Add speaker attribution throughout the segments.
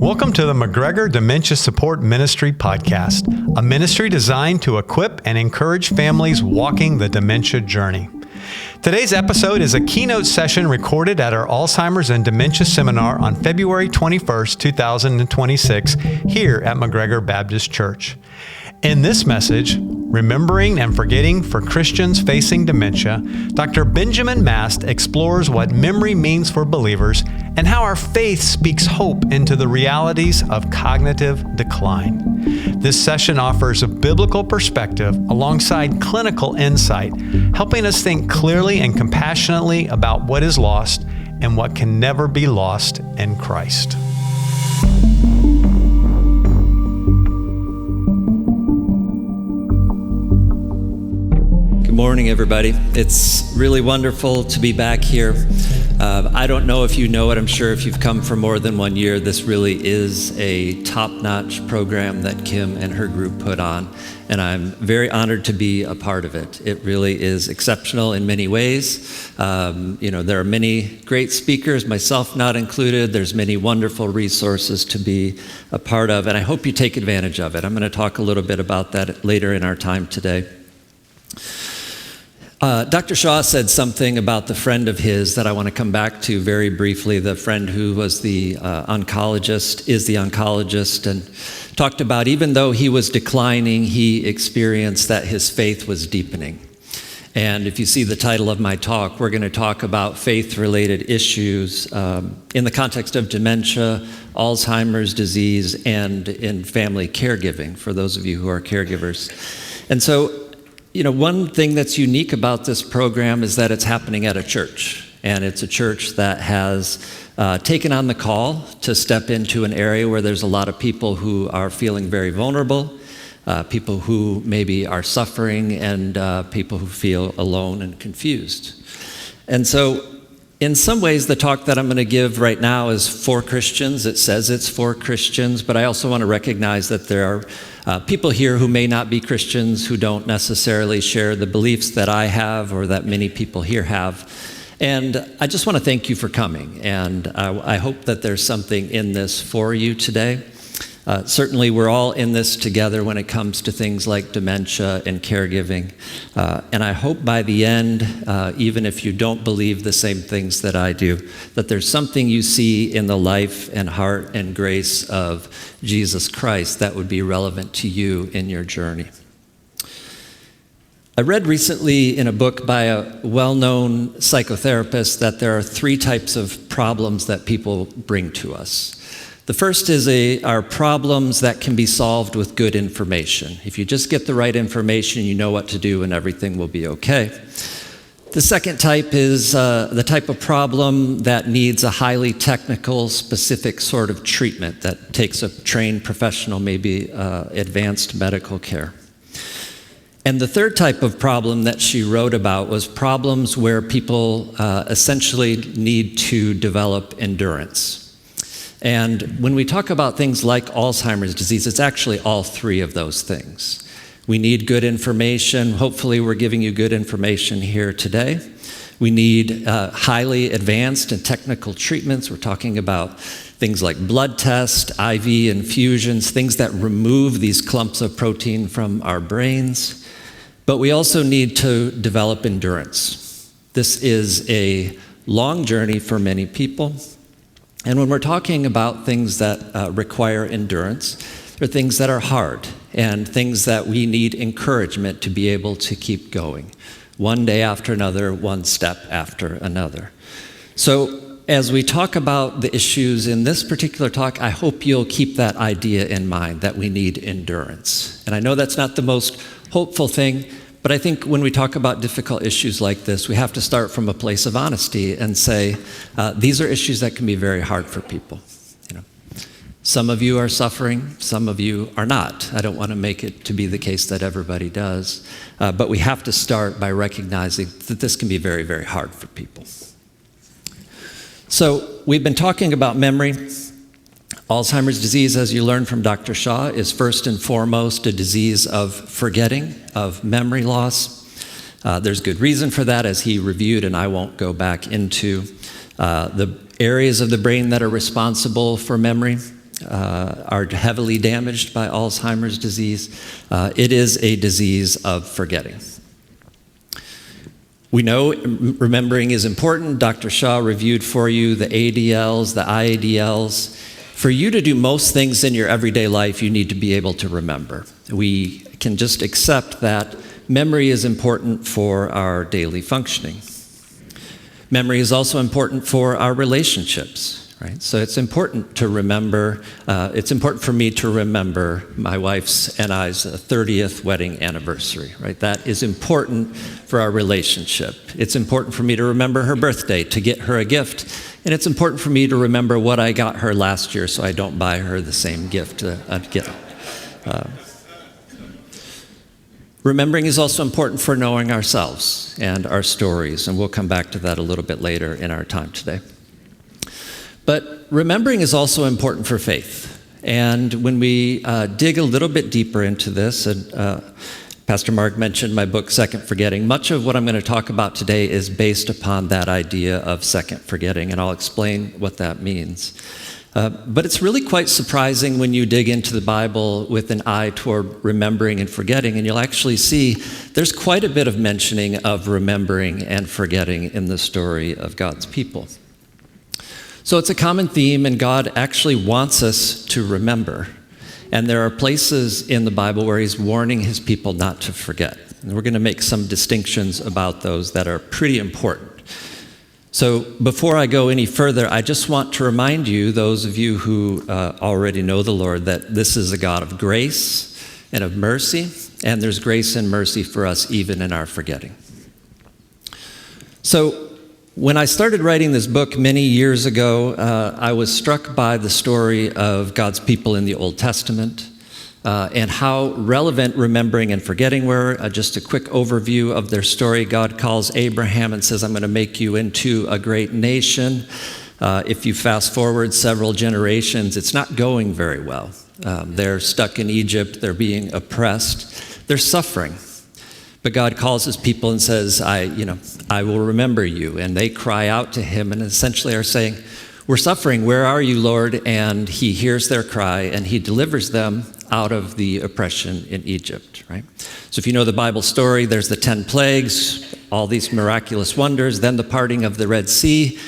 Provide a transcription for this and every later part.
Speaker 1: Welcome to the McGregor Dementia Support Ministry Podcast, a ministry designed to equip and encourage families walking the dementia journey. Today's episode is a keynote session recorded at our Alzheimer's and Dementia Seminar on February 21st, 2026, here at McGregor Baptist Church. In this message, Remembering and Forgetting for Christians Facing Dementia, Dr. Benjamin Mast explores what memory means for believers and how our faith speaks hope into the realities of cognitive decline. This session offers a biblical perspective alongside clinical insight, helping us think clearly and compassionately about what is lost and what can never be lost in Christ.
Speaker 2: Good morning, everybody. It's really wonderful to be back here. I don't know if you know it. I'm sure if you've come for more than 1 year, this really is a top-notch program that Kim and her group put on, and I'm very honored to be a part of it. It really is exceptional in many ways. There are many great speakers, myself not included. There's many wonderful resources to be a part of, and I hope you take advantage of it. I'm going to talk a little bit about that later in our time today. Dr. Shaw said something about the friend of his that I want to come back to very briefly, the friend who was the oncologist, and talked about even though he was declining, he experienced that his faith was deepening. And if you see the title of my talk, we're going to talk about faith-related issues in the context of dementia, Alzheimer's disease, and in family caregiving, for those of you who are caregivers. And so, one thing that's unique about this program is that it's happening at a church, and it's a church that has taken on the call to step into an area where there's a lot of people who are feeling very vulnerable, people who maybe are suffering, and people who feel alone and confused. And so, in some ways, the talk that I'm going to give right now is for Christians. It says it's for Christians, but I also want to recognize that there are people here who may not be Christians, who don't necessarily share the beliefs that I have or that many people here have. And I just want to thank you for coming, and I hope that there's something in this for you today. Certainly, we're all in this together when it comes to things like dementia and caregiving. And I hope by the end, even if you don't believe the same things that I do, that there's something you see in the life and heart and grace of Jesus Christ that would be relevant to you in your journey. I read recently in a book by a well-known psychotherapist that there are 3 types of problems that people bring to us. The first are problems that can be solved with good information. If you just get the right information, you know what to do and everything will be okay. The second type is the type of problem that needs a highly technical, specific sort of treatment that takes a trained professional, maybe advanced medical care. And the third type of problem that she wrote about was problems where people essentially need to develop endurance. And when we talk about things like Alzheimer's disease, it's actually all 3 of those things. We need good information. Hopefully, we're giving you good information here today. We need highly advanced and technical treatments. We're talking about things like blood tests, IV infusions, things that remove these clumps of protein from our brains. But we also need to develop endurance. This is a long journey for many people. And when we're talking about things that require endurance, they're things that are hard and things that we need encouragement to be able to keep going, one day after another, one step after another. So as we talk about the issues in this particular talk, I hope you'll keep that idea in mind, that we need endurance. And I know that's not the most hopeful thing, but I think when we talk about difficult issues like this, we have to start from a place of honesty and say, these are issues that can be very hard for people. Some of you are suffering, some of you are not. I don't want to make it to be the case that everybody does, but we have to start by recognizing that this can be very, very hard for people. So we've been talking about memory. Alzheimer's disease, as you learned from Dr. Shaw, is first and foremost a disease of forgetting, of memory loss. There's good reason for that, as he reviewed, and I won't go back into the areas of the brain that are responsible for memory. are heavily damaged by Alzheimer's disease. It is a disease of forgetting. We know remembering is important. Dr. Shaw reviewed for you the ADLs, the IADLs. For you to do most things in your everyday life, you need to be able to remember. We can just accept that memory is important for our daily functioning. Memory is also important for our relationships, right? So it's important to remember, it's important for me to remember my wife's and I's 30th wedding anniversary, right? That is important for our relationship. It's important for me to remember her birthday, to get her a gift, and it's important for me to remember what I got her last year so I don't buy her the same gift again. Remembering is also important for knowing ourselves and our stories, and we'll come back to that a little bit later in our time today. But remembering is also important for faith. And when we dig a little bit deeper into this, and Pastor Mark mentioned my book, Second Forgetting, much of what I'm going to talk about today is based upon that idea of second forgetting, and I'll explain what that means. But it's really quite surprising when you dig into the Bible with an eye toward remembering and forgetting, and you'll actually see there's quite a bit of mentioning of remembering and forgetting in the story of God's people. So it's a common theme, and God actually wants us to remember. And there are places in the Bible where he's warning his people not to forget. And we're going to make some distinctions about those that are pretty important. So before I go any further, I just want to remind you, those of you who already know the Lord, that this is a God of grace and of mercy, and there's grace and mercy for us even in our forgetting. So when I started writing this book many years ago, I was struck by the story of God's people in the Old Testament and how relevant remembering and forgetting were. Just a quick overview of their story. God calls Abraham and says, I'm going to make you into a great nation. If you fast forward several generations, it's not going very well. They're stuck in Egypt. They're being oppressed. They're suffering. But God calls his people and says, I will remember you. And they cry out to him and essentially are saying, we're suffering. Where are you, Lord? And he hears their cry and he delivers them out of the oppression in Egypt, right? So if you know the Bible story, there's the 10 plagues, all these miraculous wonders, then the parting of the Red Sea.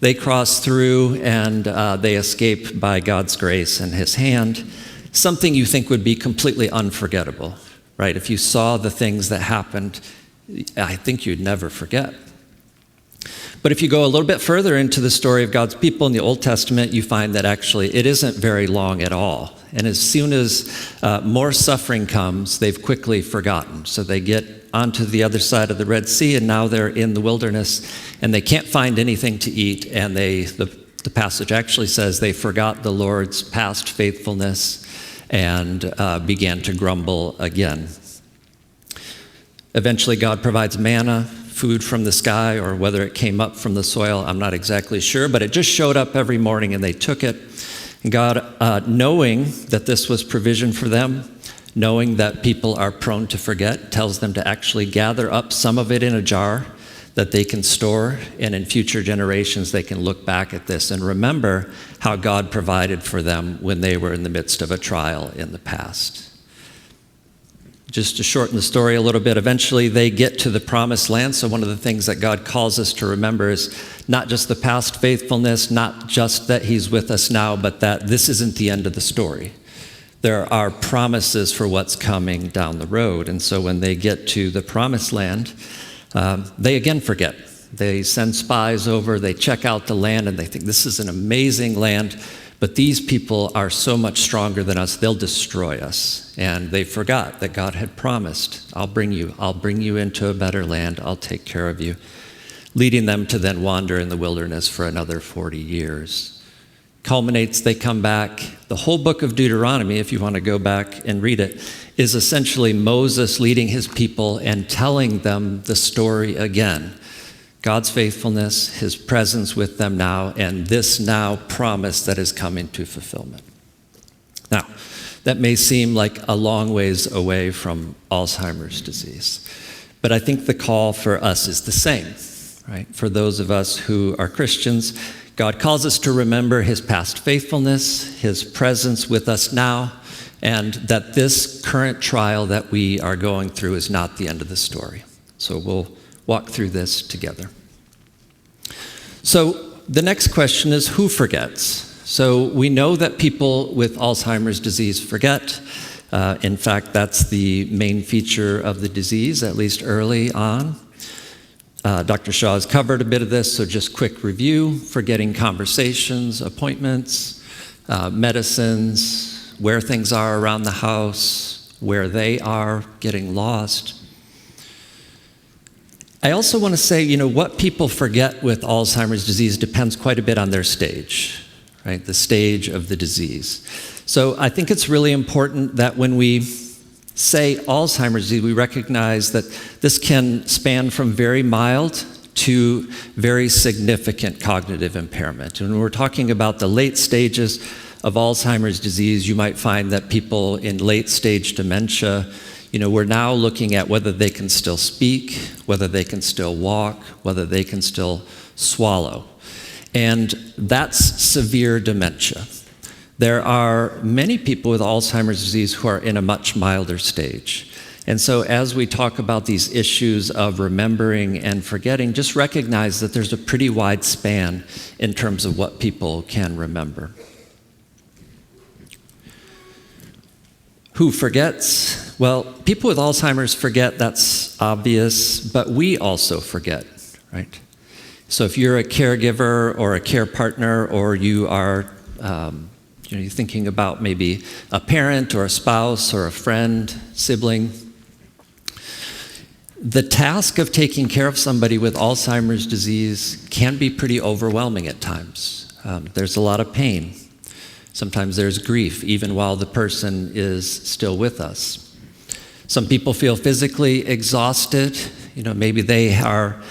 Speaker 2: They cross through and they escape by God's grace and his hand. Something you think would be completely unforgettable. Right? If you saw the things that happened, I think you'd never forget. But if you go a little bit further into the story of God's people in the Old Testament, you find that actually it isn't very long at all. And as soon as more suffering comes, they've quickly forgotten. So they get onto the other side of the Red Sea, and now they're in the wilderness, and they can't find anything to eat. And the passage actually says they forgot the Lord's past faithfulness and began to grumble again. Eventually, God provides manna, food from the sky, or whether it came up from the soil, I'm not exactly sure, but it just showed up every morning and they took it. And God, knowing that this was provision for them, knowing that people are prone to forget, tells them to actually gather up some of it in a jar that they can store, and in future generations they can look back at this and remember how God provided for them when they were in the midst of a trial in the past. Just to shorten the story a little bit, eventually they get to the promised land. So one of the things that God calls us to remember is not just the past faithfulness, not just that he's with us now, but that this isn't the end of the story. There are promises for what's coming down the road. And so when they get to the promised land, they again forget. They send spies over, they check out the land, and they think this is an amazing land, but these people are so much stronger than us, they'll destroy us. And they forgot that God had promised, I'll bring you into a better land, I'll take care of you, leading them to then wander in the wilderness for another 40 years. Culminates, they come back. The whole book of Deuteronomy, if you want to go back and read it, is essentially Moses leading his people and telling them the story again. God's faithfulness, his presence with them now, and this now promise that is coming to fulfillment. Now, that may seem like a long ways away from Alzheimer's disease, but I think the call for us is the same, right? For those of us who are Christians, God calls us to remember his past faithfulness, his presence with us now, and that this current trial that we are going through is not the end of the story. So we'll walk through this together. So the next question is, who forgets? So we know that people with Alzheimer's disease forget. In fact, that's the main feature of the disease, at least early on. Dr. Shaw has covered a bit of this, so just quick review: forgetting conversations, appointments, medicines, where things are around the house, where they are, getting lost. I also want to say, what people forget with Alzheimer's disease depends quite a bit on their stage, right? The stage of the disease. So I think it's really important that when we say Alzheimer's disease, we recognize that this can span from very mild to very significant cognitive impairment. And when we're talking about the late stages of Alzheimer's disease, you might find that people in late stage dementia, we're now looking at whether they can still speak, whether they can still walk, whether they can still swallow. And that's severe dementia. There are many people with Alzheimer's disease who are in a much milder stage. And so as we talk about these issues of remembering and forgetting, just recognize that there's a pretty wide span in terms of what people can remember. Who forgets? Well, people with Alzheimer's forget, that's obvious, but we also forget, right? So if you're a caregiver or a care partner, or you are you're thinking about maybe a parent or a spouse or a friend, sibling, the task of taking care of somebody with Alzheimer's disease can be pretty overwhelming at times. There's a lot of pain. Sometimes there's grief, even while the person is still with us. Some people feel physically exhausted. Maybe they are,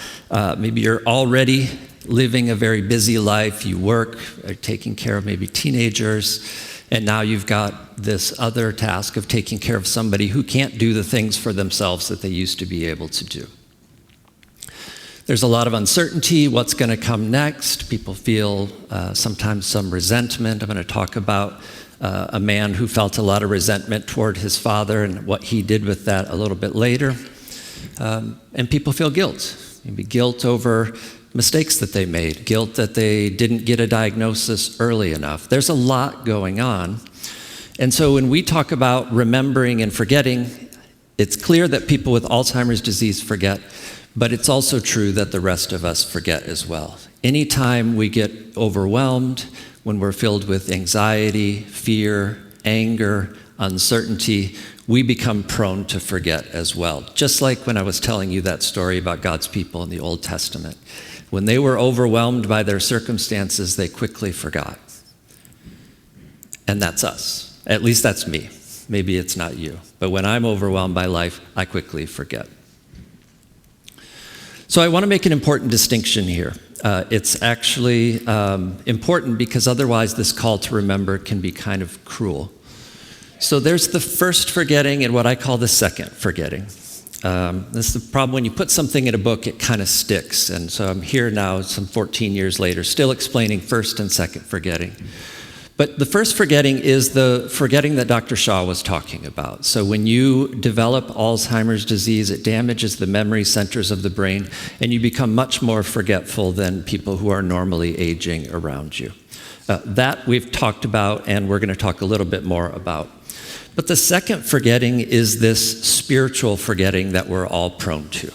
Speaker 2: maybe you're already living a very busy life. You work, are taking care of maybe teenagers, and now you've got this other task of taking care of somebody who can't do the things for themselves that they used to be able to do. There's a lot of uncertainty, what's going to come next. People feel sometimes some resentment. I'm going to talk about a man who felt a lot of resentment toward his father and what he did with that a little bit later. And people feel guilt, maybe guilt over mistakes that they made, guilt that they didn't get a diagnosis early enough. There's a lot going on. And so when we talk about remembering and forgetting, it's clear that people with Alzheimer's disease forget, but it's also true that the rest of us forget as well. Anytime we get overwhelmed, when we're filled with anxiety, fear, anger, uncertainty, we become prone to forget as well. Just like when I was telling you that story about God's people in the Old Testament. When they were overwhelmed by their circumstances, they quickly forgot. And that's us. At least that's me. Maybe it's not you. But when I'm overwhelmed by life, I quickly forget. So I want to make an important distinction here. It's actually important because otherwise this call to remember can be kind of cruel. So there's the first forgetting and what I call the second forgetting. This is the problem when you put something in a book, it kind of sticks. And so I'm here now, some 14 years later, still explaining first and second forgetting. But the first forgetting is the forgetting that Dr. Shaw was talking about. So when you develop Alzheimer's disease, it damages the memory centers of the brain, and you become much more forgetful than people who are normally aging around you. That we've talked about, and we're going to talk a little bit more about. But the second forgetting is this spiritual forgetting that we're all prone to.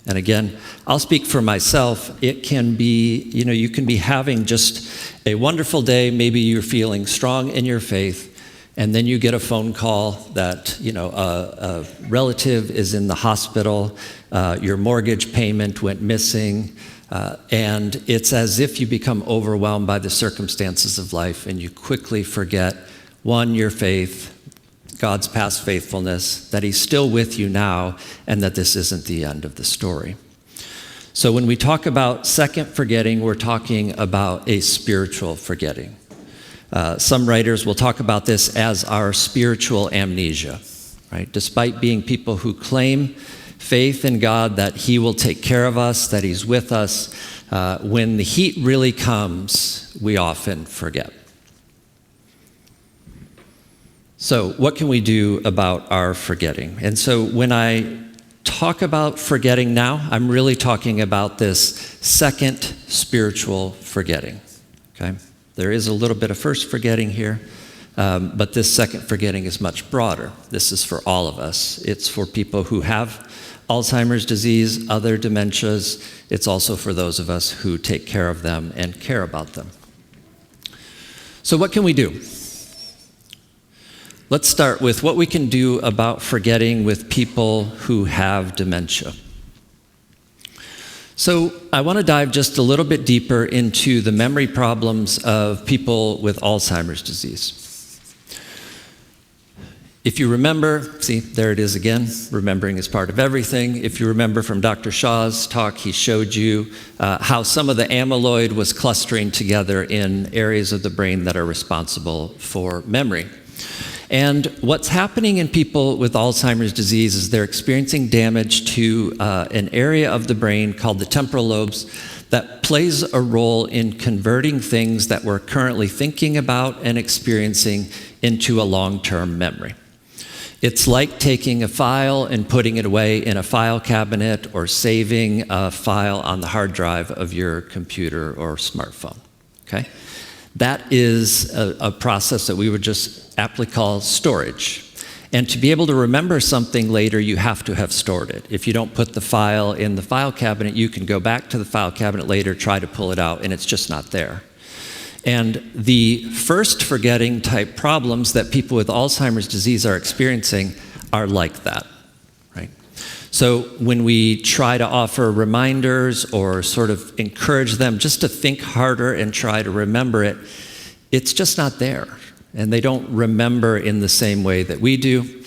Speaker 2: And again, I'll speak for myself. It can be, you can be having just a wonderful day. Maybe you're feeling strong in your faith, and then you get a phone call that, a relative is in the hospital, your mortgage payment went missing, and it's as if you become overwhelmed by the circumstances of life, and you quickly forget, one, your faith, God's past faithfulness, that he's still with you now, and that this isn't the end of the story. So when we talk about second forgetting, we're talking about a spiritual forgetting. Some writers will talk about this as our spiritual amnesia, right? Despite being people who claim faith in God that He will take care of us, that He's with us. When the heat really comes, we often forget. So what can we do about our forgetting? And so when I talk about forgetting now, I'm really talking about this second spiritual forgetting, okay? There is a little bit of first forgetting here, but this second forgetting is much broader. This is for all of us. It's for people who have Alzheimer's disease, other dementias. It's also for those of us who take care of them and care about them. So what can we do? Let's start with what we can do about forgetting with people who have dementia. So I want to dive just a little bit deeper into the memory problems of people with Alzheimer's disease. If you remember, see, there it is again, remembering is part of everything. If you remember from Dr. Shaw's talk, he showed you how some of the amyloid was clustering together in areas of the brain that are responsible for memory. And what's happening in people with Alzheimer's disease is they're experiencing damage to an area of the brain called the temporal lobes that plays a role in converting things that we're currently thinking about and experiencing into a long-term memory. It's like taking a file and putting it away in a file cabinet or saving a file on the hard drive of your computer or smartphone, okay? That is a process that we would just aptly call storage. And to be able to remember something later, you have to have stored it. If you don't put the file in the file cabinet, you can go back to the file cabinet later, try to pull it out, and it's just not there. And the first forgetting type problems that people with Alzheimer's disease are experiencing are like that, right? So when we try to offer reminders or sort of encourage them just to think harder and try to remember it, it's just not there. And they don't remember in the same way that we do.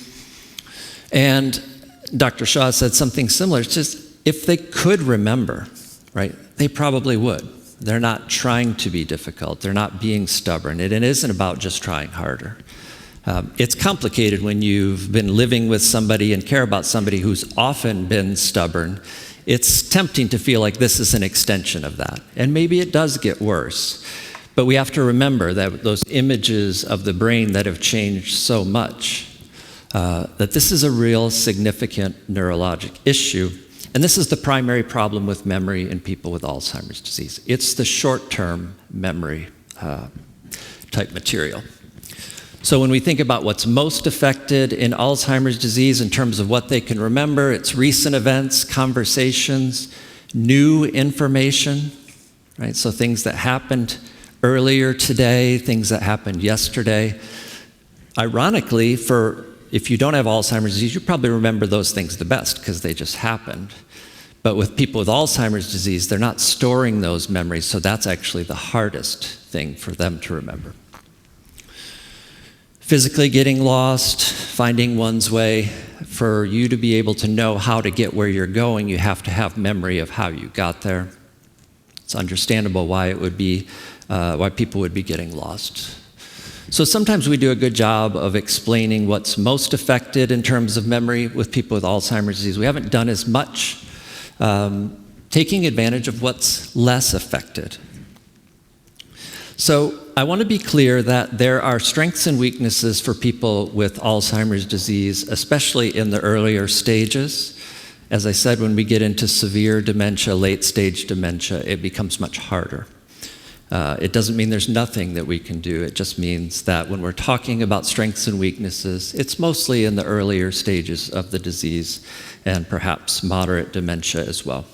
Speaker 2: And Dr. Shaw said something similar. It's just, if they could remember, right, they probably would. They're not trying to be difficult. They're not being stubborn. It isn't about just trying harder. It's complicated when you've been living with somebody and care about somebody who's often been stubborn. It's tempting to feel like this is an extension of that. And maybe it does get worse. But we have to remember that those images of the brain that have changed so much, that this is a real significant neurologic issue. And this is the primary problem with memory in people with Alzheimer's disease. It's the short-term memory type material. So when we think about what's most affected in Alzheimer's disease in terms of what they can remember, it's recent events, conversations, new information, right? So things that happened earlier today, things that happened yesterday. Ironically, if you don't have Alzheimer's disease, you probably remember those things the best because they just happened. But with people with Alzheimer's disease, they're not storing those memories, so that's actually the hardest thing for them to remember. Physically getting lost, finding one's way. For you to be able to know how to get where you're going, you have to have memory of how you got there. It's understandable why people would be getting lost. So sometimes we do a good job of explaining what's most affected in terms of memory with people with Alzheimer's disease. We haven't done as much taking advantage of what's less affected. So I want to be clear that there are strengths and weaknesses for people with Alzheimer's disease, especially in the earlier stages. As I said, when we get into severe dementia, late stage dementia, it becomes much harder. It doesn't mean there's nothing that we can do. It just means that when we're talking about strengths and weaknesses, it's mostly in the earlier stages of the disease and perhaps moderate dementia as well.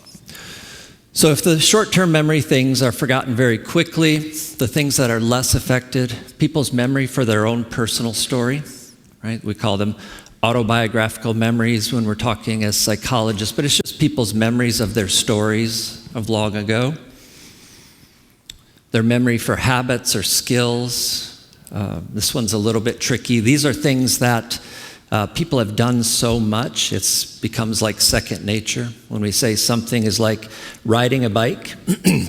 Speaker 2: So if the short-term memory things are forgotten very quickly, the things that are less affected, people's memory for their own personal story, right? We call them autobiographical memories when we're talking as psychologists, but it's just people's memories of their stories of long ago. Their memory for habits or skills. This one's a little bit tricky. These are things that people have done so much, it becomes like second nature. When we say something is like riding a bike,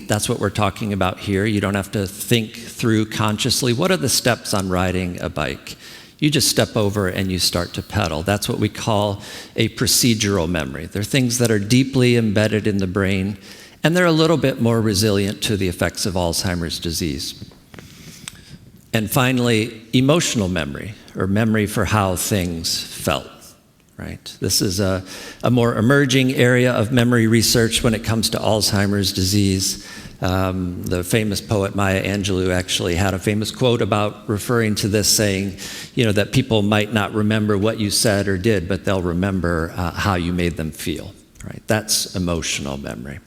Speaker 2: that's what we're talking about here. You don't have to think through consciously, what are the steps on riding a bike? You just step over and you start to pedal. That's what we call a procedural memory. They're things that are deeply embedded in the brain, and they're a little bit more resilient to the effects of Alzheimer's disease. And finally, emotional memory, or memory for how things felt, right? This is a more emerging area of memory research when it comes to Alzheimer's disease. The famous poet Maya Angelou actually had a famous quote about referring to this, saying, that people might not remember what you said or did, but they'll remember how you made them feel, right? That's emotional memory.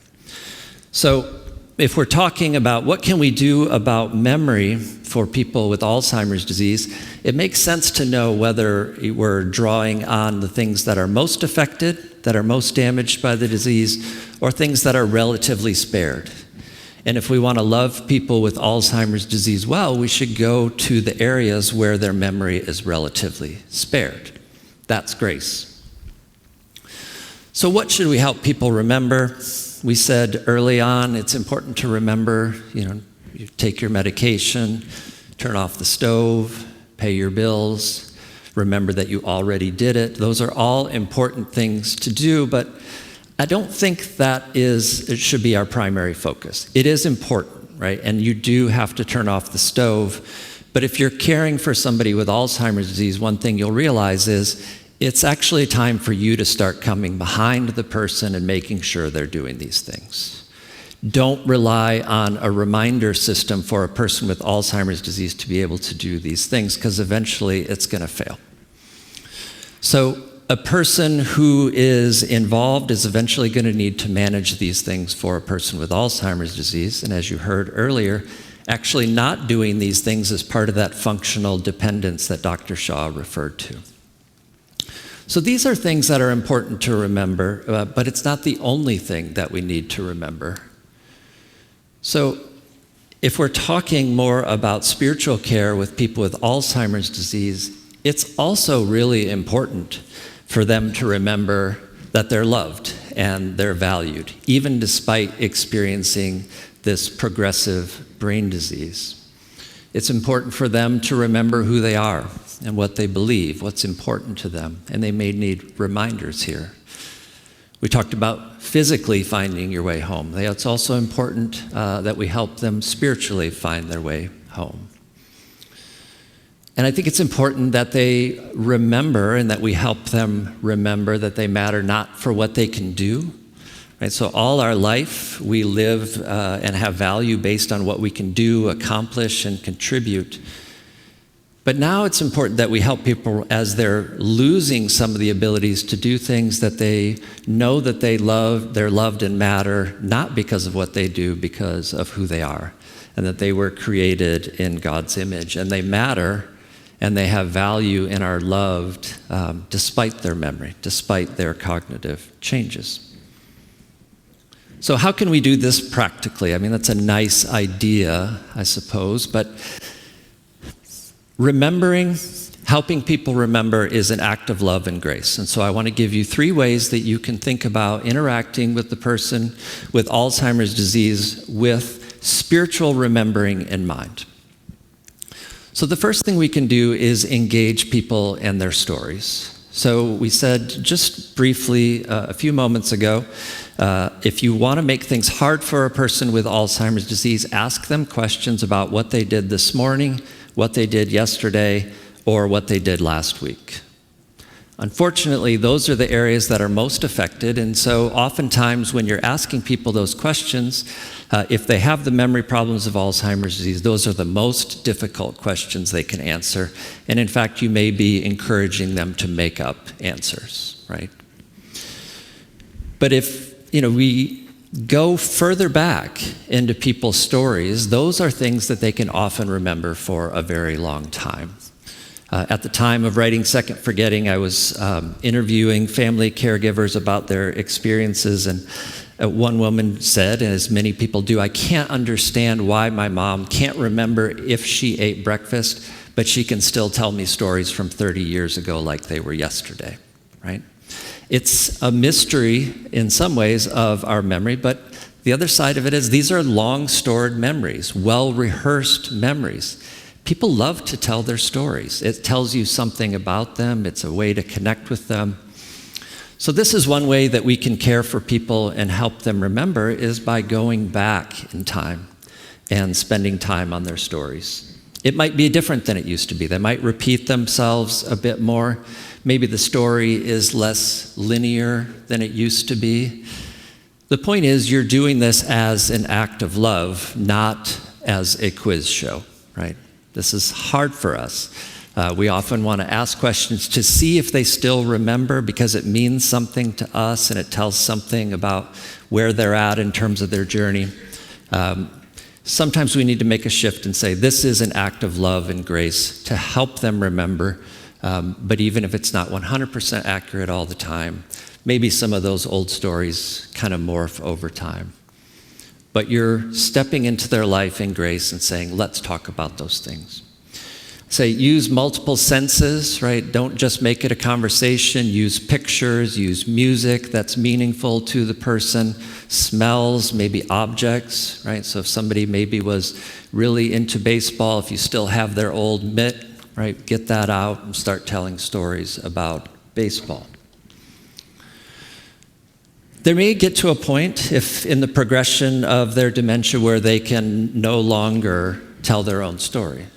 Speaker 2: So if we're talking about what can we do about memory for people with Alzheimer's disease, it makes sense to know whether we're drawing on the things that are most affected, that are most damaged by the disease, or things that are relatively spared. And if we want to love people with Alzheimer's disease well, we should go to the areas where their memory is relatively spared. That's grace. So what should we help people remember? We said early on it's important to remember, you take your medication, turn off the stove, pay your bills, remember that you already did it. Those are all important things to do, but I don't think it should be our primary focus. It is important, right? And you do have to turn off the stove. But if you're caring for somebody with Alzheimer's disease, one thing you'll realize is it's actually time for you to start coming behind the person and making sure they're doing these things. Don't rely on a reminder system for a person with Alzheimer's disease to be able to do these things, because eventually it's going to fail. So a person who is involved is eventually going to need to manage these things for a person with Alzheimer's disease. And as you heard earlier, actually not doing these things is part of that functional dependence that Dr. Shaw referred to. So these are things that are important to remember, but it's not the only thing that we need to remember. So if we're talking more about spiritual care with people with Alzheimer's disease, it's also really important for them to remember that they're loved and they're valued, even despite experiencing this progressive brain disease. It's important for them to remember who they are and what they believe, what's important to them, and they may need reminders here. We talked about physically finding your way home. It's also important that we help them spiritually find their way home. And I think it's important that they remember and that we help them remember that they matter not for what they can do. Right? So all our life we live and have value based on what we can do, accomplish, and contribute. But now it's important that we help people as they're losing some of the abilities to do things that they know that they're loved and matter, not because of what they do, because of who they are, and that they were created in God's image, and they matter and they have value and are loved despite their memory, despite their cognitive changes. So how can we do this practically? I mean, that's a nice idea, I suppose, but helping people remember is an act of love and grace. And so I want to give you 3 ways that you can think about interacting with the person with Alzheimer's disease with spiritual remembering in mind. So the first thing we can do is engage people and their stories. So we said just briefly a few moments ago, if you want to make things hard for a person with Alzheimer's disease, ask them questions about what they did this morning, what they did yesterday, or what they did last week. Unfortunately, those are the areas that are most affected, and so oftentimes when you're asking people those questions, if they have the memory problems of Alzheimer's disease, those are the most difficult questions they can answer, and in fact, you may be encouraging them to make up answers, right? But if we go further back into people's stories, those are things that they can often remember for a very long time. At the time of writing Second Forgetting, I was interviewing family caregivers about their experiences, and one woman said, as many people do, I can't understand why my mom can't remember if she ate breakfast, but she can still tell me stories from 30 years ago like they were yesterday, right? It's a mystery in some ways of our memory, but the other side of it is these are long-stored memories, well-rehearsed memories. people love to tell their stories. It tells you something about them. It's a way to connect with them. So this is one way that we can care for people and help them remember, is by going back in time and spending time on their stories. It might be different than it used to be. They might repeat themselves a bit more. Maybe the story is less linear than it used to be. The point is, you're doing this as an act of love, not as a quiz show, right? This is hard for us. We often want to ask questions to see if they still remember, because it means something to us and it tells something about where they're at in terms of their journey. Sometimes we need to make a shift and say, this is an act of love and grace to help them remember. But even if it's not 100% accurate all the time, maybe some of those old stories kind of morph over time. But you're stepping into their life in grace and saying, let's talk about those things. Say, use multiple senses, right? Don't just make it a conversation. Use pictures, use music that's meaningful to the person, smells, maybe objects, right? So if somebody maybe was really into baseball, if you still have their old mitt, right, get that out and start telling stories about baseball. They may get to a point, if in the progression of their dementia, where they can no longer tell their own story.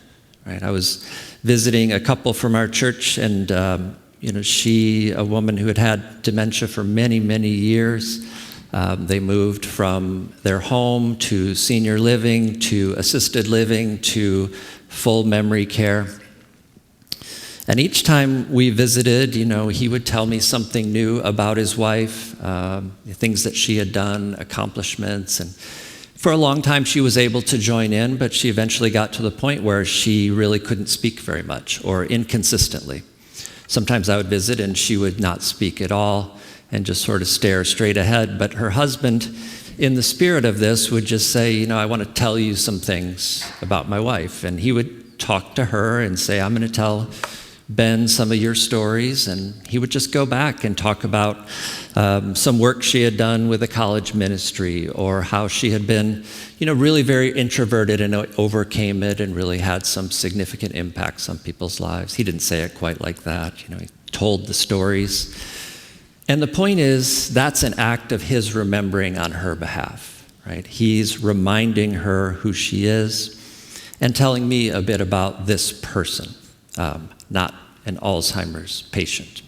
Speaker 2: Right? I was visiting a couple from our church, and she, a woman who had had dementia for many, many years, they moved from their home to senior living, to assisted living, to full memory care. And each time we visited, he would tell me something new about his wife, things that she had done, accomplishments. And for a long time, she was able to join in, but she eventually got to the point where she really couldn't speak very much, or inconsistently. Sometimes I would visit and she would not speak at all and just sort of stare straight ahead. But her husband, in the spirit of this, would just say, I want to tell you some things about my wife. And he would talk to her and say, I'm going to tell Ben some of your stories. And he would just go back and talk about some work she had done with a college ministry, or how she had been, really very introverted and overcame it and really had some significant impacts on people's lives. He didn't say it quite like that. He told the stories. And the point is, that's an act of his remembering on her behalf, right? He's reminding her who she is and telling me a bit about this person, not an Alzheimer's patient.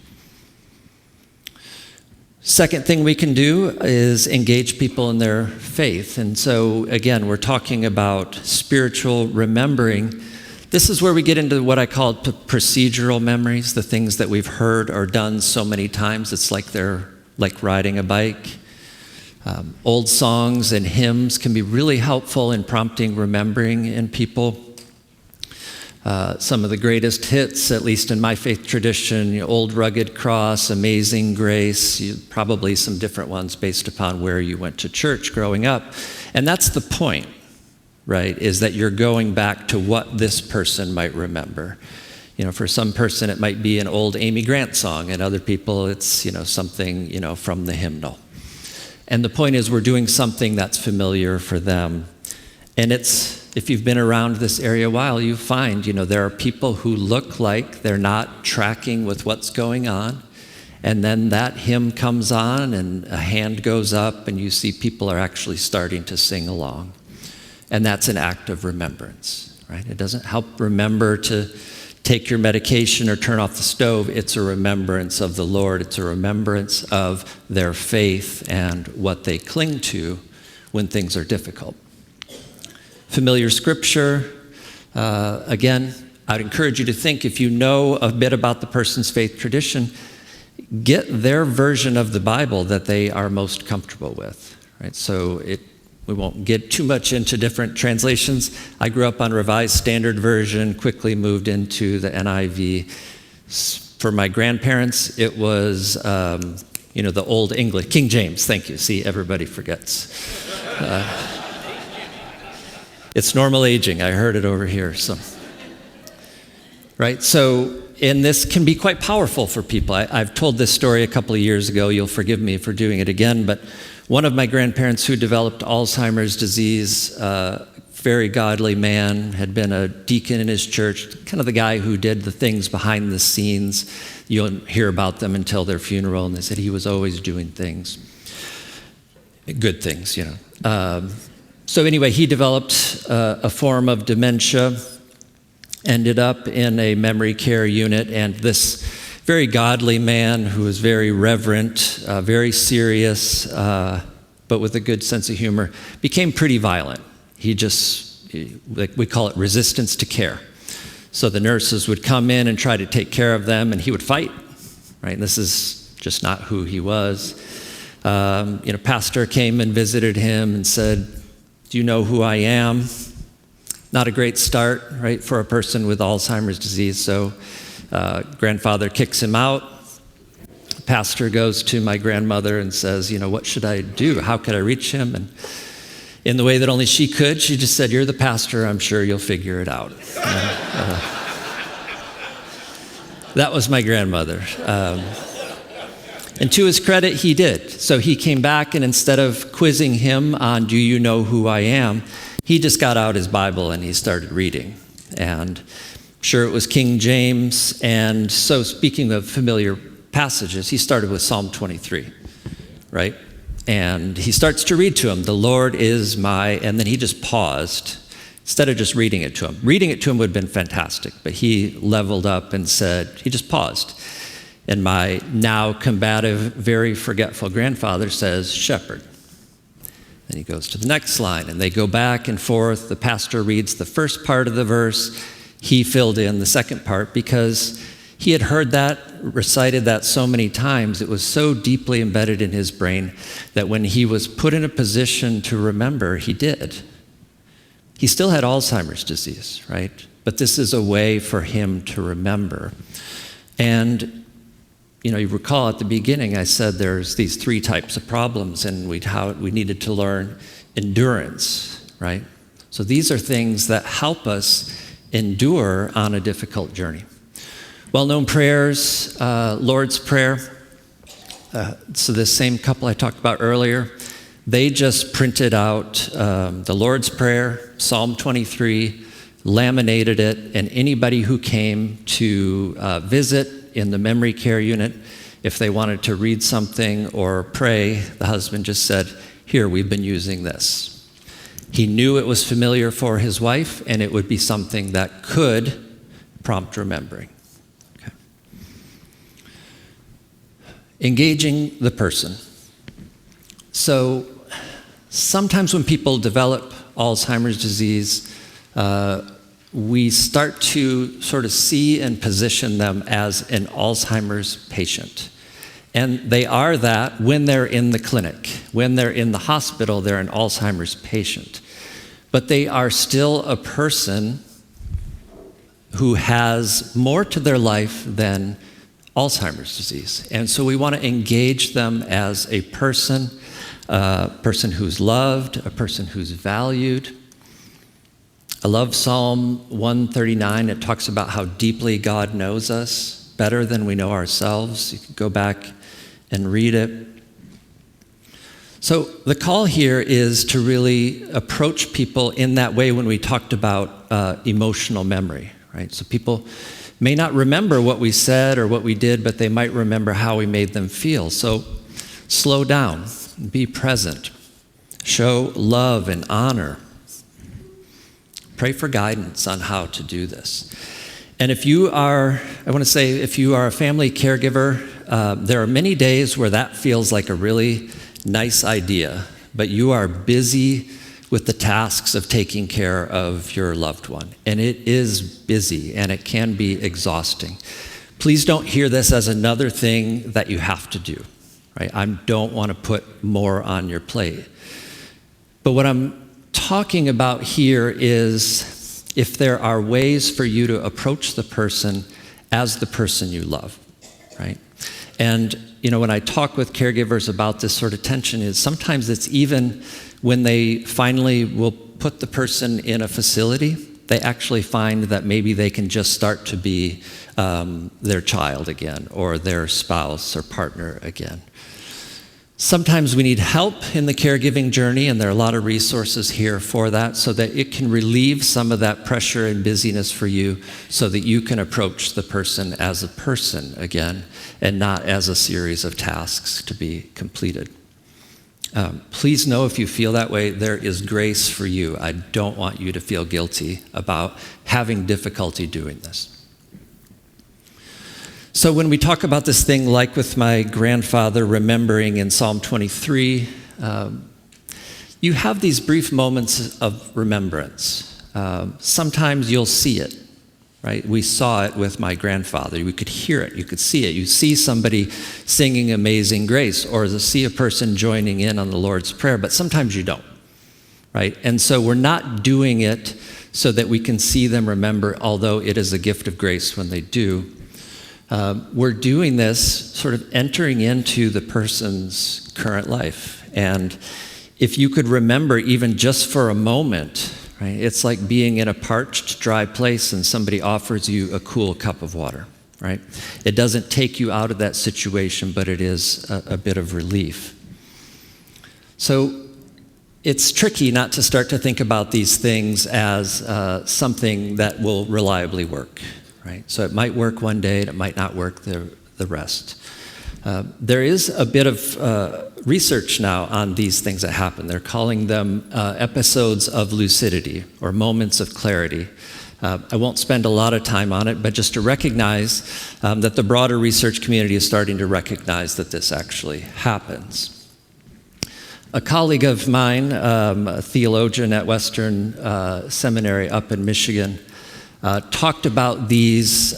Speaker 2: Second thing we can do is engage people in their faith. And so, again, we're talking about spiritual remembering. This is where we get into what I call procedural memories, the things that we've heard or done so many times. It's like they're like riding a bike. Old songs and hymns can be really helpful in prompting remembering in people. Some of the greatest hits, at least in my faith tradition, Old Rugged Cross, Amazing Grace, probably some different ones based upon where you went to church growing up. And that's the point, right, is that you're going back to what this person might remember. For some person it might be an old Amy Grant song, and other people it's, something, from the hymnal. And the point is, we're doing something that's familiar for them. And if you've been around this area a while, you find, there are people who look like they're not tracking with what's going on. And then that hymn comes on and a hand goes up and you see people are actually starting to sing along. And that's an act of remembrance, right? It doesn't help remember to take your medication or turn off the stove. It's a remembrance of the Lord. It's a remembrance of their faith and what they cling to when things are difficult. Familiar scripture, again, I'd encourage you to think, if you know a bit about the person's faith tradition, get their version of the Bible that they are most comfortable with, right? So we won't get too much into different translations. I grew up on Revised Standard Version, quickly moved into the NIV. For my grandparents, it was, the Old English, King James, thank you. See, everybody forgets. It's normal aging. I heard it over here. Right? So, and this can be quite powerful for people. I've told this story a couple of years ago. You'll forgive me for doing it again. But one of my grandparents who developed Alzheimer's disease very godly man, had been a deacon in his church, kind of the guy who did the things behind the scenes. You don't hear about them until their funeral, and they said he was always doing things, good things, So anyway, he developed a form of dementia, ended up in a memory care unit, and this very godly man who was very reverent, very serious, but with a good sense of humor, became pretty violent. He just, we call it resistance to care. So the nurses would come in and try to take care of them, and he would fight, right? And this is just not who he was. Pastor came and visited him and said, "Do you know who I am?" Not a great start, right, for a person with Alzheimer's disease. So grandfather kicks him out. Pastor goes to my grandmother and says, "What should I do? How could I reach him?" And in the way that only she could, she just said, "You're the pastor. I'm sure you'll figure it out." That was my grandmother. And to his credit, he did. So he came back, and instead of quizzing him on, "Do you know who I am?" he just got out his Bible and he started reading. And sure, it was King James. And so speaking of familiar passages, he started with Psalm 23, right? And he starts to read to him, "The Lord is my," and then he just paused instead of just reading it to him. Reading it to him would have been fantastic, but he leveled up and said, he just paused. And my now combative, very forgetful grandfather says, "Shepherd." Then he goes to the next line, and they go back and forth. The pastor reads the first part of the verse. He filled in the second part because he had heard that, recited that so many times. It was so deeply embedded in his brain that when he was put in a position to remember, he did. He still had Alzheimer's disease, right? But this is a way for him to remember. And you recall at the beginning, I said there's these three types of problems, and how we needed to learn endurance, right? So these are things that help us endure on a difficult journey. Well-known prayers, Lord's Prayer. So this same couple I talked about earlier, they just printed out the Lord's Prayer, Psalm 23, laminated it, and anybody who came to visit in the memory care unit, if they wanted to read something or pray, the husband just said, "Here, we've been using this." He knew it was familiar for his wife, and it would be something that could prompt remembering. Okay. Engaging the person. So sometimes when people develop Alzheimer's disease, we start to sort of see and position them as an Alzheimer's patient. And they are that when they're in the clinic. When they're in the hospital, they're an Alzheimer's patient. But they are still a person who has more to their life than Alzheimer's disease. And so we want to engage them as a person who's loved, a person who's valued. I love Psalm 139. It talks about how deeply God knows us, better than we know ourselves. You can go back and read it. So the call here is to really approach people in that way when we talked about emotional memory, right? So people may not remember what we said or what we did, but they might remember how we made them feel. So slow down, be present, show love and honor. Pray for guidance on how to do this. And if you are a family caregiver, there are many days where that feels like a really nice idea, but you are busy with the tasks of taking care of your loved one. And it is busy, and it can be exhausting. Please don't hear this as another thing that you have to do, right? I don't want to put more on your plate. But what I'm talking about here is if there are ways for you to approach the person as the person you love, right? And when I talk with caregivers about this sort of tension is sometimes it's even when they finally will put the person in a facility, they actually find that maybe they can just start to be their child again or their spouse or partner again. Sometimes we need help in the caregiving journey, and there are a lot of resources here for that so that it can relieve some of that pressure and busyness for you so that you can approach the person as a person again and not as a series of tasks to be completed. Please know if you feel that way, there is grace for you. I don't want you to feel guilty about having difficulty doing this. So when we talk about this thing, like with my grandfather remembering in Psalm 23, you have these brief moments of remembrance. Sometimes you'll see it, right? We saw it with my grandfather. We could hear it. You could see it. You see somebody singing Amazing Grace, or you see a person joining in on the Lord's Prayer, but sometimes you don't, right? And so we're not doing it so that we can see them remember, although it is a gift of grace when they do. We're doing this sort of entering into the person's current life. And if you could remember even just for a moment, right, it's like being in a parched, dry place and somebody offers you a cool cup of water, right? It doesn't take you out of that situation, but it is a bit of relief. So it's tricky not to start to think about these things as something that will reliably work. Right? So it might work one day and it might not work the rest. There is a bit of research now on these things that happen. They're calling them episodes of lucidity or moments of clarity. I won't spend a lot of time on it, but just to recognize that the broader research community is starting to recognize that this actually happens. A colleague of mine, a theologian at Western Seminary up in Michigan, talked about these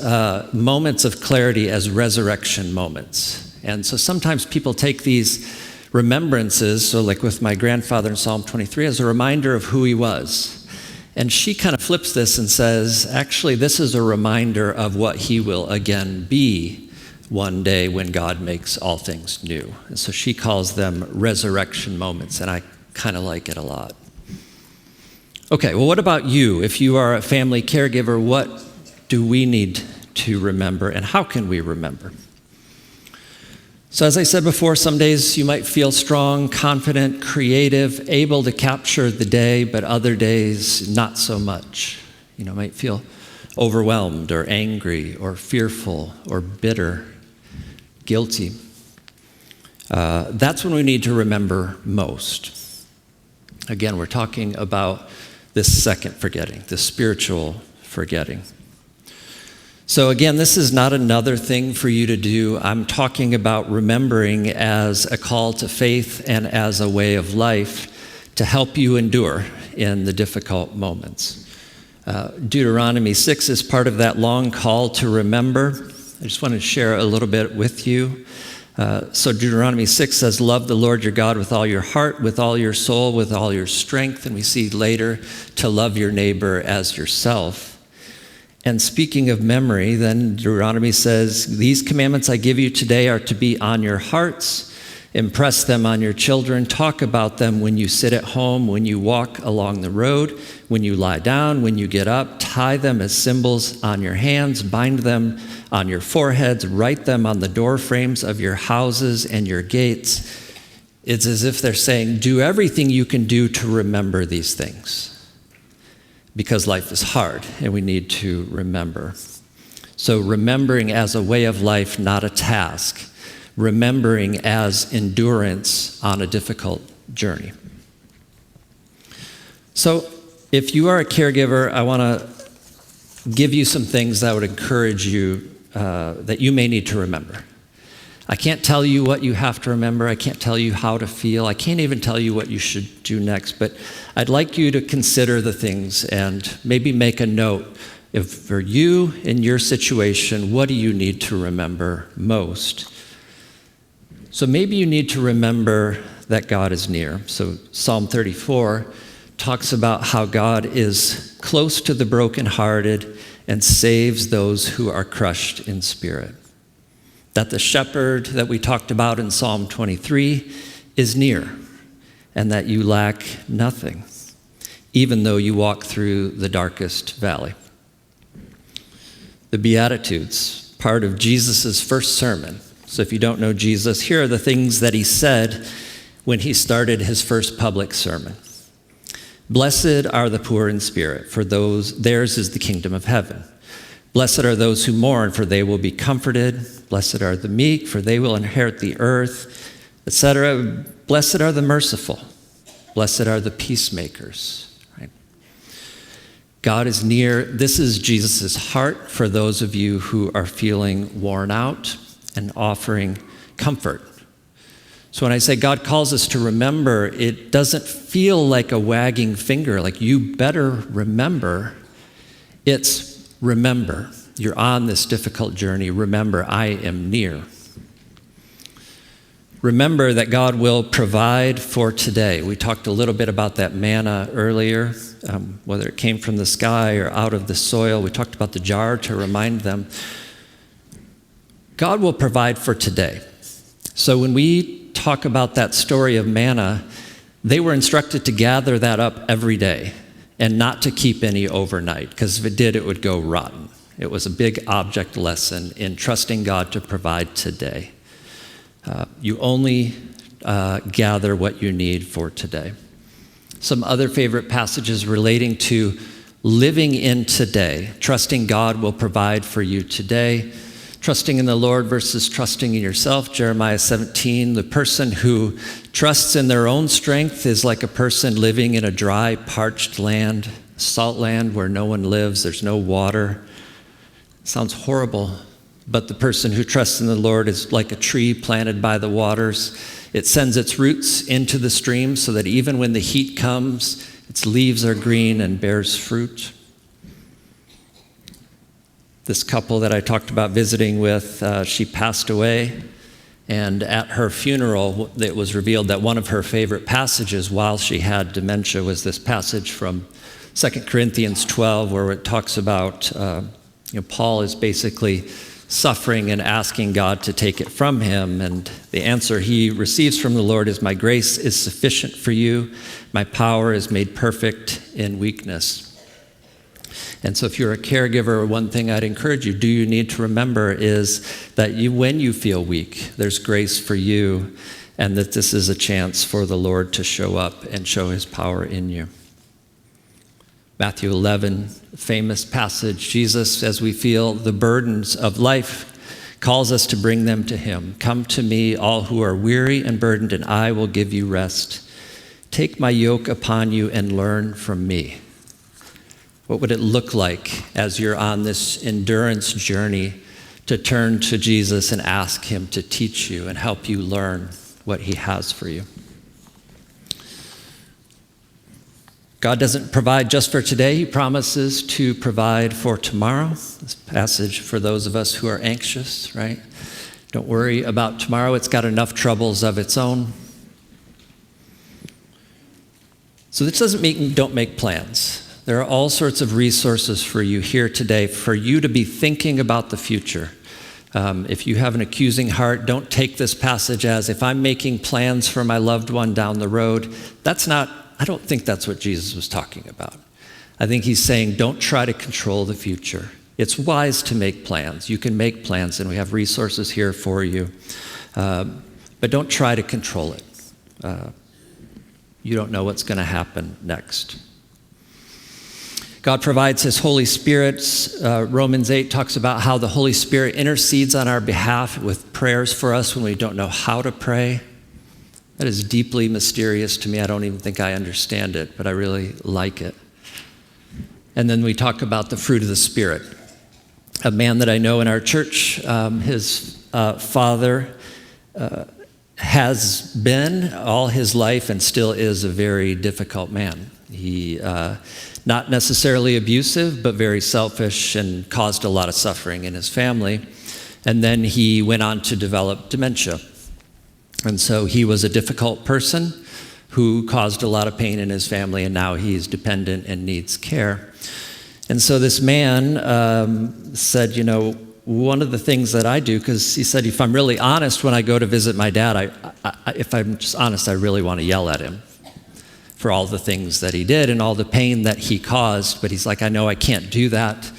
Speaker 2: moments of clarity as resurrection moments. And so sometimes people take these remembrances, so like with my grandfather in Psalm 23, as a reminder of who he was. And she kind of flips this and says, actually, this is a reminder of what he will again be one day when God makes all things new. And so she calls them resurrection moments, and I kind of like it a lot. Okay, well, what about you? If you are a family caregiver, what do we need to remember, and how can we remember? So as I said before, some days you might feel strong, confident, creative, able to capture the day, but other days not so much. You might feel overwhelmed or angry or fearful or bitter, guilty. That's when we need to remember most. Again, we're talking about this second forgetting, the spiritual forgetting. So again, this is not another thing for you to do. I'm talking about remembering as a call to faith and as a way of life to help you endure in the difficult moments. Deuteronomy 6 is part of that long call to remember. I just want to share a little bit with you. So Deuteronomy 6 says, love the Lord your God with all your heart, with all your soul, with all your strength. And we see later to love your neighbor as yourself. And speaking of memory, then Deuteronomy says, these commandments I give you today are to be on your hearts. Impress them on your children. Talk about them when you sit at home, when you walk along the road, when you lie down, when you get up. Tie them as symbols on your hands. Bind them on your foreheads. Write them on the door frames of your houses and your gates. It's as if they're saying, do everything you can do to remember these things. Because life is hard and we need to remember. So remembering as a way of life, not a task. Remembering as endurance on a difficult journey. So if you are a caregiver, I want to give you some things that would encourage you that you may need to remember. I can't tell you what you have to remember. I can't tell you how to feel. I can't even tell you what you should do next. But I'd like you to consider the things and maybe make a note. If for you in your situation, what do you need to remember most? So maybe you need to remember that God is near. So Psalm 34 talks about how God is close to the brokenhearted and saves those who are crushed in spirit. That the shepherd that we talked about in Psalm 23 is near, and that you lack nothing, even though you walk through the darkest valley. The Beatitudes, part of Jesus' first sermon, So if you don't know Jesus, here are the things that he said when he started his first public sermon. Blessed are the poor in spirit, for theirs is the kingdom of heaven. Blessed are those who mourn, for they will be comforted. Blessed are the meek, for they will inherit the earth, etc. Blessed are the merciful. Blessed are the peacemakers. Right? God is near. This is Jesus' heart for those of you who are feeling worn out and offering comfort. So when I say God calls us to remember, it doesn't feel like a wagging finger, like you better remember. It's remember. You're on this difficult journey. Remember, I am near. Remember that God will provide for today. We talked a little bit about that manna earlier, whether it came from the sky or out of the soil. We talked about the jar to remind them. God will provide for today. So when we talk about that story of manna, they were instructed to gather that up every day and not to keep any overnight, because if it did, it would go rotten. It was a big object lesson in trusting God to provide today. You only gather what you need for today. Some other favorite passages relating to living in today, trusting God will provide for you today. Trusting in the Lord versus trusting in yourself. Jeremiah 17, the person who trusts in their own strength is like a person living in a dry, parched land, salt land where no one lives, there's no water. Sounds horrible, but the person who trusts in the Lord is like a tree planted by the waters. It sends its roots into the stream so that even when the heat comes, its leaves are green and bears fruit. This couple that I talked about visiting with, she passed away, and at her funeral, it was revealed that one of her favorite passages while she had dementia was this passage from 2 Corinthians 12, where it talks about, Paul is basically suffering and asking God to take it from him, and the answer he receives from the Lord is, "My grace is sufficient for you. My power is made perfect in weakness." And so if you're a caregiver, one thing I'd encourage you, you need to remember is that when you feel weak, there's grace for you, and that this is a chance for the Lord to show up and show his power in you. Matthew 11, famous passage, Jesus, as we feel the burdens of life, calls us to bring them to him. "Come to me, all who are weary and burdened, and I will give you rest. Take my yoke upon you and learn from me." What would it look like as you're on this endurance journey to turn to Jesus and ask him to teach you and help you learn what he has for you? God doesn't provide just for today. He promises to provide for tomorrow. This passage for those of us who are anxious, right? Don't worry about tomorrow. It's got enough troubles of its own. So this doesn't mean don't make plans. There are all sorts of resources for you here today for you to be thinking about the future. If you have an accusing heart, don't take this passage as if I'm making plans for my loved one down the road. I don't think that's what Jesus was talking about. I think he's saying don't try to control the future. It's wise to make plans. You can make plans, and we have resources here for you. But don't try to control it. You don't know what's going to happen next. God provides his Holy Spirit. Romans 8 talks about how the Holy Spirit intercedes on our behalf with prayers for us when we don't know how to pray. That is deeply mysterious to me. I don't even think I understand it, but I really like it. And then we talk about the fruit of the Spirit. A man that I know in our church, his father has been all his life and still is a very difficult man. He not necessarily abusive, but very selfish and caused a lot of suffering in his family. And then he went on to develop dementia. And so he was a difficult person who caused a lot of pain in his family, and now he's dependent and needs care. And so this man said, one of the things that I do, because he said, if I'm really honest, when I go to visit my dad, if I'm just honest, I really want to yell at him for all the things that he did and all the pain that he caused. But he's like, I know I can't do that.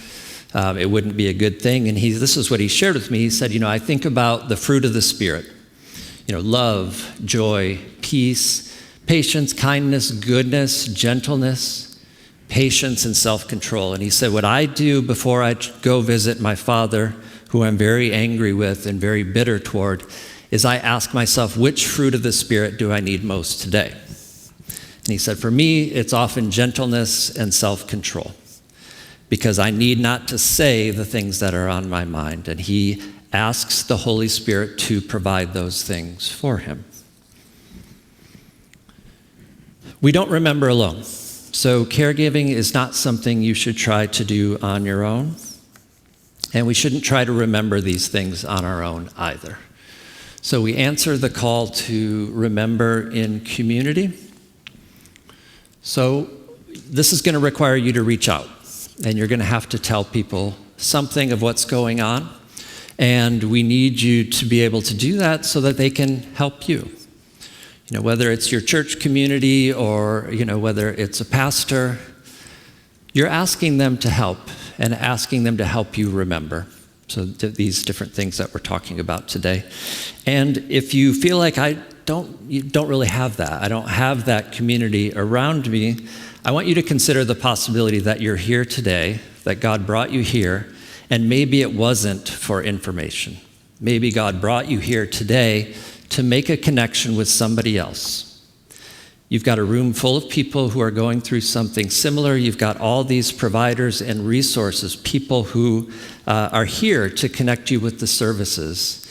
Speaker 2: it wouldn't be a good thing. And this is what he shared with me. He said, I think about the fruit of the Spirit, love, joy, peace, patience, kindness, goodness, gentleness, patience, and self-control. And he said, what I do before I go visit my father, who I'm very angry with and very bitter toward, is I ask myself, which fruit of the Spirit do I need most today? And he said, for me, it's often gentleness and self-control, because I need not to say the things that are on my mind. And he asks the Holy Spirit to provide those things for him. We don't remember alone. So caregiving is not something you should try to do on your own. And we shouldn't try to remember these things on our own either. So we answer the call to remember in community. So this is going to require you to reach out, and you're going to have to tell people something of what's going on. And we need you to be able to do that so that they can help you. Whether it's your church community or, whether it's a pastor, you're asking them to help and asking them to help you remember. So these different things that we're talking about today. And if you feel like you don't really have that, I don't have that community around me, I want you to consider the possibility that you're here today, that God brought you here, and maybe it wasn't for information. Maybe God brought you here today to make a connection with somebody else. You've got a room full of people who are going through something similar. You've got all these providers and resources, people who are here to connect you with the services.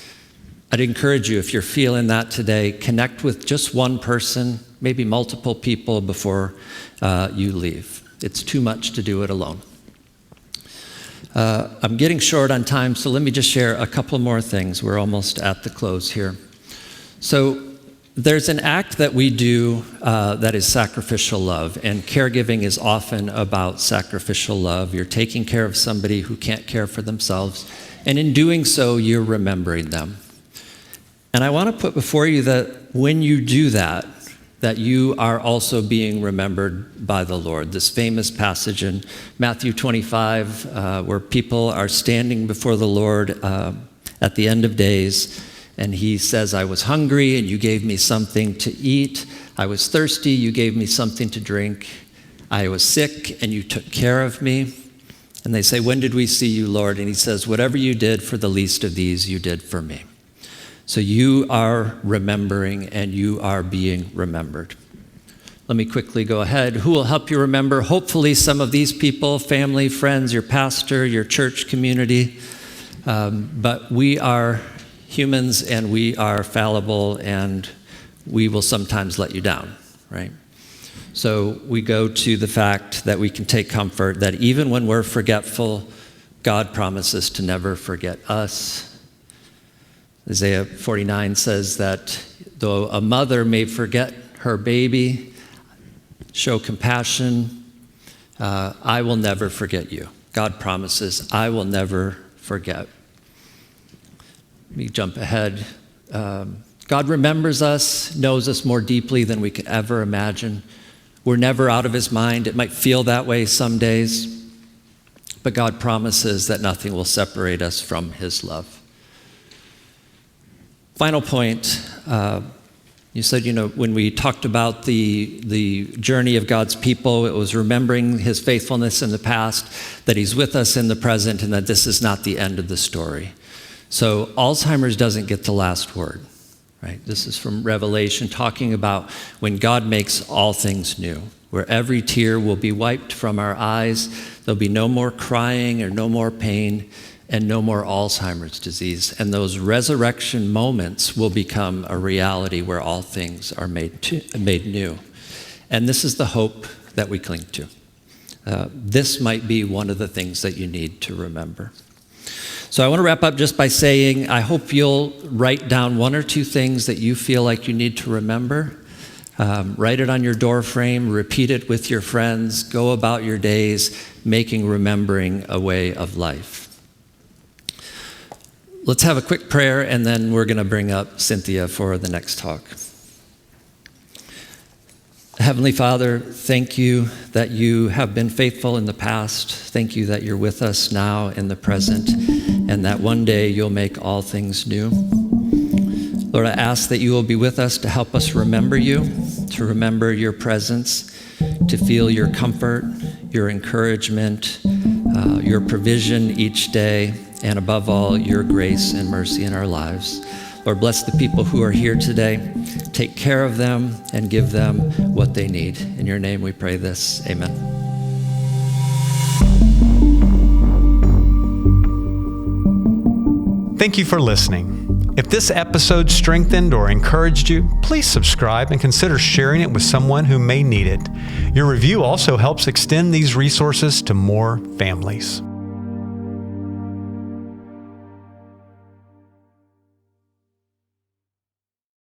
Speaker 2: I'd encourage you, if you're feeling that today, connect with just one person, maybe multiple people before you leave. It's too much to do it alone. I'm getting short on time, so let me just share a couple more things. We're almost at the close here. So there's an act that we do that is sacrificial love, and caregiving is often about sacrificial love. You're taking care of somebody who can't care for themselves, and in doing so, you're remembering them. And I want to put before you that when you do that you are also being remembered by the Lord. This famous passage in Matthew 25, where people are standing before the Lord at the end of days, and he says, I was hungry and you gave me something to eat. I was thirsty, you gave me something to drink. I was sick and you took care of me. And they say, when did we see you, Lord? And he says, whatever you did for the least of these, you did for me. So you are remembering and you are being remembered. Let me quickly go ahead. Who will help you remember? Hopefully some of these people, family, friends, your pastor, your church community. But we are humans and we are fallible and we will sometimes let you down, right? So we go to the fact that we can take comfort that even when we're forgetful, God promises to never forget us. Isaiah 49 says that though a mother may forget her baby, show compassion, I will never forget you. God promises, I will never forget. Let me jump ahead. God remembers us, knows us more deeply than we could ever imagine. We're never out of his mind. It might feel that way some days, but God promises that nothing will separate us from his love. Final point, you said, when we talked about the journey of God's people, it was remembering his faithfulness in the past, that he's with us in the present, and that this is not the end of the story. So Alzheimer's doesn't get the last word, right? This is from Revelation, talking about when God makes all things new, where every tear will be wiped from our eyes. There'll be no more crying or no more pain and no more Alzheimer's disease. And those resurrection moments will become a reality where all things are made new. And this is the hope that we cling to. This might be one of the things that you need to remember. So I want to wrap up just by saying, I hope you'll write down one or two things that you feel like you need to remember. Write it on your door frame, repeat it with your friends, go about your days, making remembering a way of life. Let's have a quick prayer, and then we're going to bring up Cynthia for the next talk. Heavenly Father, thank you that you have been faithful in the past. Thank you that you're with us now in the present, and that one day you'll make all things new. Lord, I ask that you will be with us to help us remember you, to remember your presence, to feel your comfort, your encouragement, your provision each day, and above all, your grace and mercy in our lives. Lord, bless the people who are here today. Take care of them and give them what they need. In your name we pray this. Amen.
Speaker 1: Thank you for listening. If this episode strengthened or encouraged you, please subscribe and consider sharing it with someone who may need it. Your review also helps extend these resources to more families.